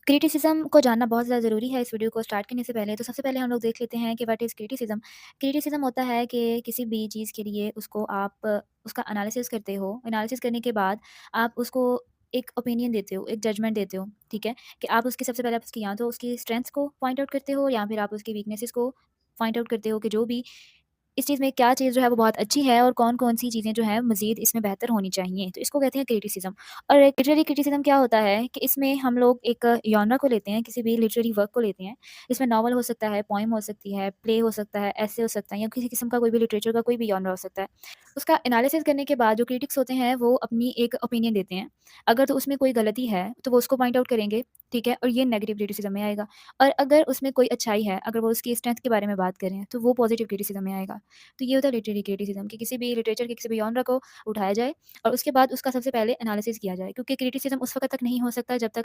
Criticism को जानना बहुत ज़्यादा ज़रूरी है इस वीडियो को स्टार्ट करने से पहले। तो सबसे पहले हम लोग देख लेते हैं कि व्हाट इज़ क्रिटिसिज़्म। क्रिटिसिज़्म होता है कि किसी भी चीज़ के लिए उसको आप उसका एनालिसिस करते हो। एनालिसिस करने के बाद आप उसको एक ओपिनियन देते हो, एक जजमेंट देते हो, ठीक है? कि आप उसकी सबसे पहले आप उसकी या तो उसकी स्ट्रेंथ्स को पॉइंट आउट करते हो या फिर आप उसकी वीकनेसेस को पॉइंट आउट करते हो कि जो भी इस चीज़ में क्या चीज़ जो है वो बहुत अच्छी है और कौन-कौन सी चीज़ें जो हैं मज़ीद इसमें बेहतर होनी चाहिए। तो इसको कहते हैं क्रिटिसिज़्म। और लिटरेरी क्रिटिसिज़्म क्या होता है कि इसमें हम लोग एक जॉनरा को लेते हैं, किसी भी लिटरेरी वर्क को लेते हैं। इसमें नॉवल हो सकता है, पोएम हो सकती है, प्ले हो सकता है, एसे हो सकता है या किसी किस्म का कोई भी लिटरेचर का कोई भी जॉनरा हो सकता है। उसका एनालिसिस करने के बाद जो क्रिटिक्स होते हैं वो अपनी एक ओपिनियन देते हैं। अगर तो उसमें कोई गलती है तो वो उसको पॉइंट आउट करेंगे, ठीक है? और ये नेगेटिव क्रिटिसिज़्म में आएगा। और अगर उसमें कोई अच्छाई है, अगर वो उसकी स्ट्रेंथ के बारे में बात कर रहे हैं, तो वो पॉजिटिव क्रिटिसिज़्म में आएगा। तो ये होता है लिटरेरी क्रिटिसिज्म कि किसी भी लिटरेचर के किसी भी जॉनरा को उठाया जाए और उसके बाद उसका सबसे पहले एनालिसिस किया जाए क्योंकि क्रिटिसिज्म उस वक़्त तक नहीं हो सकता जब तक